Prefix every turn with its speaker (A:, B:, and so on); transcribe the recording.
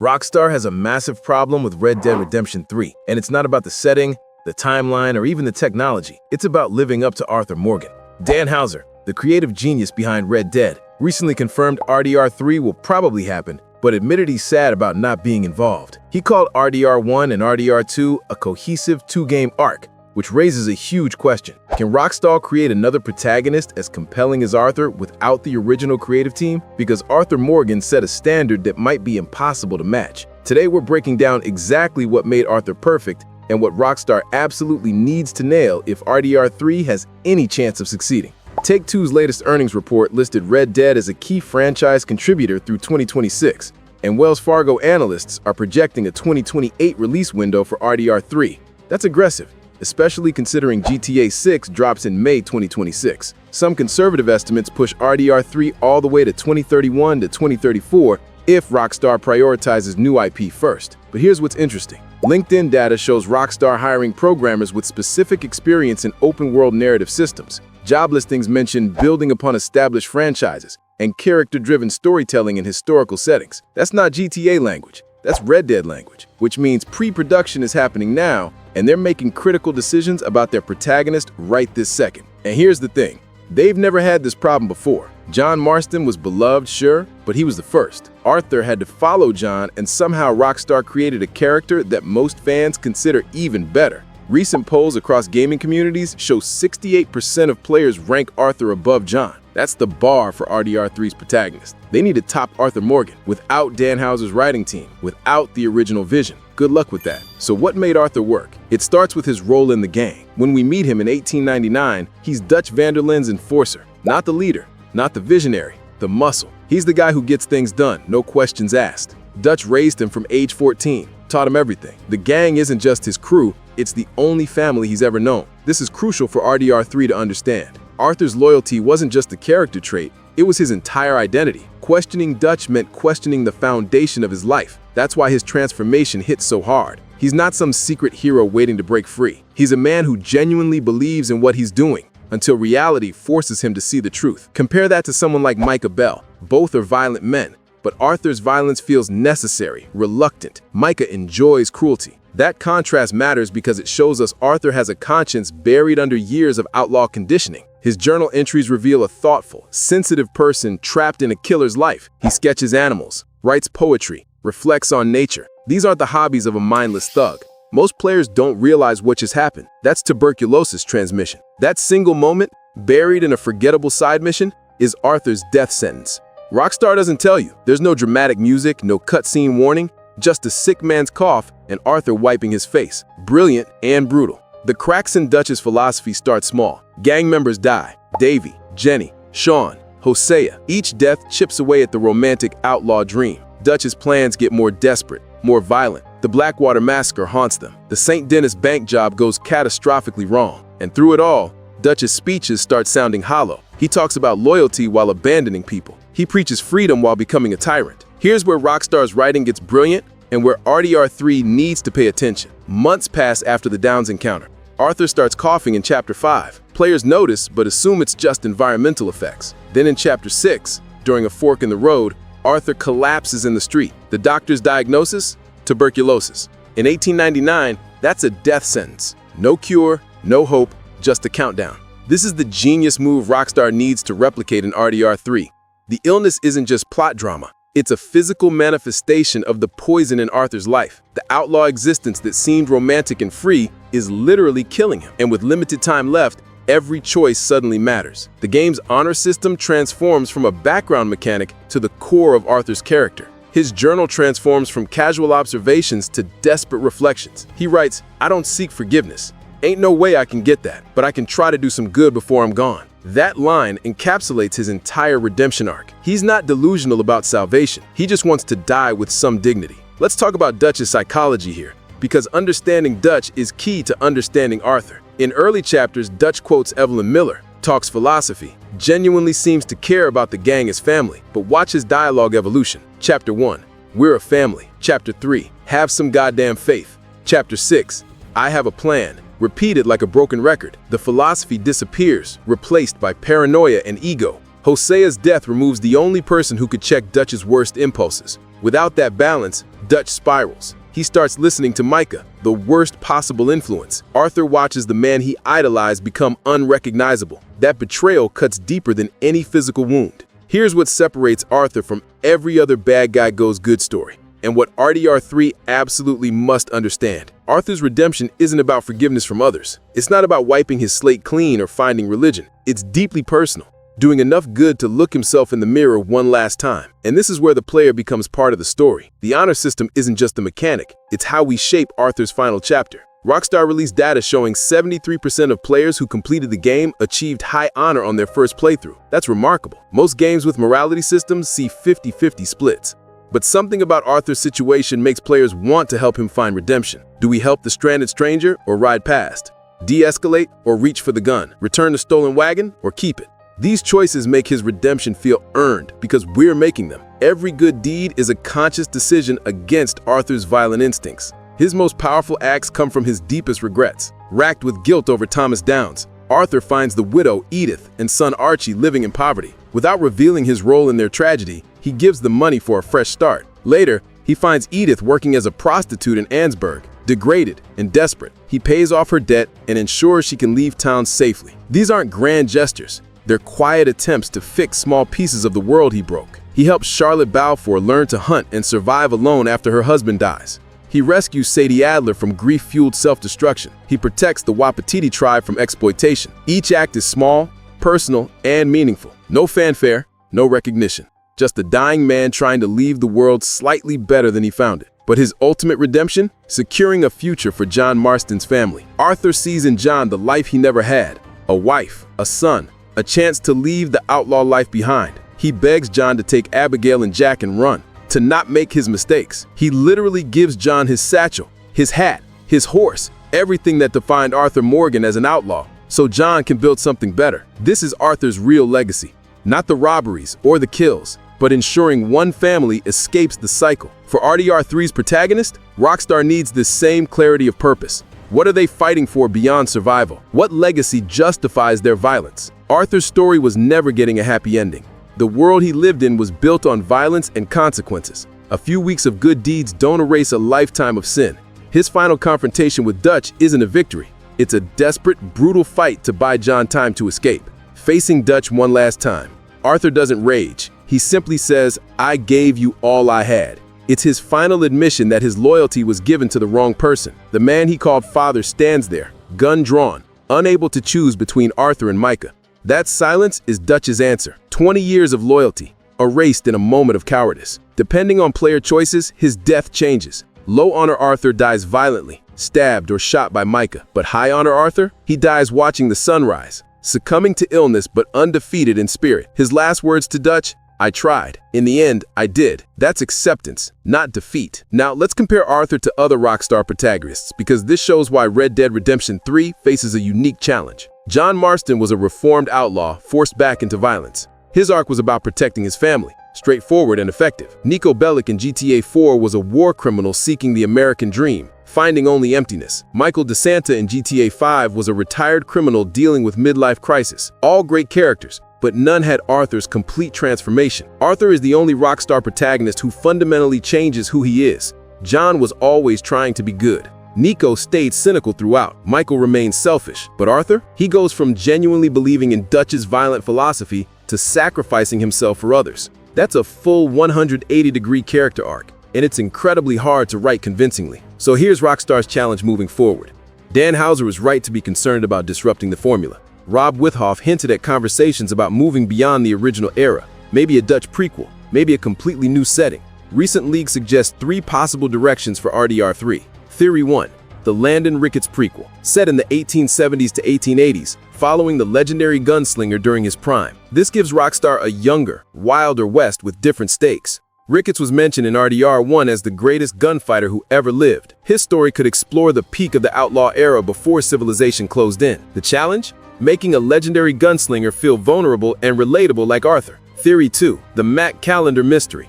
A: Rockstar has a massive problem with Red Dead Redemption 3, and it's not about the setting, the timeline, or even the technology. It's about living up to Arthur Morgan. Dan Houser, the creative genius behind Red Dead, recently confirmed RDR3 will probably happen, but admitted he's sad about not being involved. He called RDR1 and RDR2 a cohesive two-game arc, which raises a huge question. Can Rockstar create another protagonist as compelling as Arthur without the original creative team? Because Arthur Morgan set a standard that might be impossible to match. Today we're breaking down exactly what made Arthur perfect and what Rockstar absolutely needs to nail if RDR3 has any chance of succeeding. Take-Two's latest earnings report listed Red Dead as a key franchise contributor through 2026, and Wells Fargo analysts are projecting a 2028 release window for RDR3. That's aggressive, especially considering GTA 6 drops in May 2026. Some conservative estimates push RDR3 all the way to 2031 to 2034 if Rockstar prioritizes new IP first. But here's what's interesting. LinkedIn data shows Rockstar hiring programmers with specific experience in open-world narrative systems. Job listings mention building upon established franchises and character-driven storytelling in historical settings. That's not GTA language. That's Red Dead language, which means pre-production is happening now, and they're making critical decisions about their protagonist right this second. And here's the thing. They've never had this problem before. John Marston was beloved, sure, but he was the first. Arthur had to follow John, and somehow Rockstar created a character that most fans consider even better. Recent polls across gaming communities show 68% of players rank Arthur above John. That's the bar for RDR3's protagonist. They need to top Arthur Morgan without Dan Houser's writing team, without the original vision. Good luck with that. So what made Arthur work? It starts with his role in the gang. When we meet him in 1899, he's Dutch van der Linde's enforcer. Not the leader, not the visionary, the muscle. He's the guy who gets things done, no questions asked. Dutch raised him from age 14, taught him everything. The gang isn't just his crew, it's the only family he's ever known. This is crucial for RDR3 to understand. Arthur's loyalty wasn't just a character trait, it was his entire identity. Questioning Dutch meant questioning the foundation of his life. That's why his transformation hits so hard. He's not some secret hero waiting to break free. He's a man who genuinely believes in what he's doing, until reality forces him to see the truth. Compare that to someone like Micah Bell. Both are violent men, but Arthur's violence feels necessary, reluctant. Micah enjoys cruelty. That contrast matters because it shows us Arthur has a conscience buried under years of outlaw conditioning. His journal entries reveal a thoughtful, sensitive person trapped in a killer's life. He sketches animals, writes poetry, reflects on nature. These aren't the hobbies of a mindless thug. Most players don't realize what just happened. That's tuberculosis transmission. That single moment, buried in a forgettable side mission, is Arthur's death sentence. Rockstar doesn't tell you. There's no dramatic music, no cutscene warning, just a sick man's cough and Arthur wiping his face. Brilliant and brutal. The cracks in Dutch's philosophy start small. Gang members die. Davy, Jenny, Sean, Hosea. Each death chips away at the romantic outlaw dream. Dutch's plans get more desperate, more violent. The Blackwater Massacre haunts them. The St. Denis bank job goes catastrophically wrong. And through it all, Dutch's speeches start sounding hollow. He talks about loyalty while abandoning people. He preaches freedom while becoming a tyrant. Here's where Rockstar's writing gets brilliant and where RDR3 needs to pay attention. Months pass after the Downs encounter. Arthur starts coughing in Chapter 5. Players notice but assume it's just environmental effects. Then in Chapter 6, during a fork in the road, Arthur collapses in the street. The doctor's diagnosis? Tuberculosis. In 1899, that's a death sentence. No cure, no hope, just a countdown. This is the genius move Rockstar needs to replicate in RDR3. The illness isn't just plot drama. It's a physical manifestation of the poison in Arthur's life. The outlaw existence that seemed romantic and free is literally killing him. And with limited time left, every choice suddenly matters. The game's honor system transforms from a background mechanic to the core of Arthur's character. His journal transforms from casual observations to desperate reflections. He writes, "I don't seek forgiveness. Ain't no way I can get that, but I can try to do some good before I'm gone." That line encapsulates his entire redemption arc. He's not delusional about salvation. He just wants to die with some dignity. Let's talk about Dutch's psychology here, because understanding Dutch is key to understanding Arthur. In early chapters, Dutch quotes Evelyn Miller, talks philosophy, genuinely seems to care about the gang as family. But watch his dialogue evolution. Chapter 1, we're a family. Chapter 3, have some goddamn faith. Chapter 6, I have a plan. Repeated like a broken record, the philosophy disappears, replaced by paranoia and ego. Hosea's death removes the only person who could check Dutch's worst impulses. Without that balance, Dutch spirals. He starts listening to Micah, the worst possible influence. Arthur watches the man he idolized become unrecognizable. That betrayal cuts deeper than any physical wound. Here's what separates Arthur from every other bad guy goes good story, and what RDR3 absolutely must understand. Arthur's redemption isn't about forgiveness from others. It's not about wiping his slate clean or finding religion. It's deeply personal, doing enough good to look himself in the mirror one last time. And this is where the player becomes part of the story. The honor system isn't just a mechanic, it's how we shape Arthur's final chapter. Rockstar released data showing 73% of players who completed the game achieved high honor on their first playthrough. That's remarkable. Most games with morality systems see 50-50 splits. But something about Arthur's situation makes players want to help him find redemption. Do we help the stranded stranger or ride past? De-escalate or reach for the gun? Return the stolen wagon or keep it? These choices make his redemption feel earned because we're making them. Every good deed is a conscious decision against Arthur's violent instincts. His most powerful acts come from his deepest regrets. Racked with guilt over Thomas Downs, Arthur finds the widow Edith and son Archie living in poverty. Without revealing his role in their tragedy, he gives them money for a fresh start. Later, he finds Edith working as a prostitute in Ansburg. Degraded and desperate, he pays off her debt and ensures she can leave town safely. These aren't grand gestures. They're quiet attempts to fix small pieces of the world he broke. He helps Charlotte Balfour learn to hunt and survive alone after her husband dies. He rescues Sadie Adler from grief-fueled self-destruction. He protects the Wapatiti tribe from exploitation. Each act is small, personal, and meaningful. No fanfare, no recognition. Just a dying man trying to leave the world slightly better than he found it. But his ultimate redemption? Securing a future for John Marston's family. Arthur sees in John the life he never had. A wife, a son, a chance to leave the outlaw life behind. He begs John to take Abigail and Jack and run, to not make his mistakes. He literally gives John his satchel, his hat, his horse, everything that defined Arthur Morgan as an outlaw, so John can build something better. This is Arthur's real legacy, not the robberies or the kills, but ensuring one family escapes the cycle. For RDR3's Protagonist, Rockstar needs this same clarity of purpose. What are they fighting for beyond survival? What legacy justifies their violence? Arthur's story was never getting a happy ending. The world he lived in was built on violence and consequences. A few weeks of good deeds don't erase a lifetime of sin. His final confrontation with Dutch isn't a victory. It's a desperate, brutal fight to buy John time to escape. Facing Dutch one last time, Arthur doesn't rage. He simply says, "I gave you all I had." It's his final admission that his loyalty was given to the wrong person. The man he called father stands there, gun drawn, unable to choose between Arthur and Micah. That silence is Dutch's answer. 20 years of loyalty, erased in a moment of cowardice. Depending on player choices, his death changes. Low honor Arthur dies violently, stabbed or shot by Micah. But high honor Arthur? He dies watching the sunrise, succumbing to illness but undefeated in spirit. His last words to Dutch, "I tried. In the end, I did." That's acceptance, not defeat. Now, let's compare Arthur to other Rockstar protagonists, because this shows why Red Dead Redemption 3 faces a unique challenge. John Marston was a reformed outlaw forced back into violence. His arc was about protecting his family, straightforward and effective. Nico Bellic in GTA 4 was a war criminal seeking the American dream, finding only emptiness. Michael DeSanta in GTA 5 was a retired criminal dealing with midlife crisis. All great characters, but none had Arthur's complete transformation. Arthur is the only Rockstar protagonist who fundamentally changes who he is. John was always trying to be good. Nico stayed cynical throughout. Michael remained selfish. But Arthur? He goes from genuinely believing in Dutch's violent philosophy to sacrificing himself for others. That's a full 180-degree character arc, and it's incredibly hard to write convincingly. So here's Rockstar's challenge moving forward. Dan Houser was right to be concerned about disrupting the formula. Rob Withoff hinted at conversations about moving beyond the original era, maybe a Dutch prequel, maybe a completely new setting. Recent leaks suggest 3 possible directions for RDR3. Theory 1, the Landon Ricketts prequel, set in the 1870s to 1880s, following the legendary gunslinger during his prime. This gives Rockstar a younger, wilder West with different stakes. Ricketts was mentioned in RDR1 as the greatest gunfighter who ever lived. His story could explore the peak of the outlaw era before civilization closed in. The challenge? Making a legendary gunslinger feel vulnerable and relatable like Arthur. Theory 2, the Callander mystery.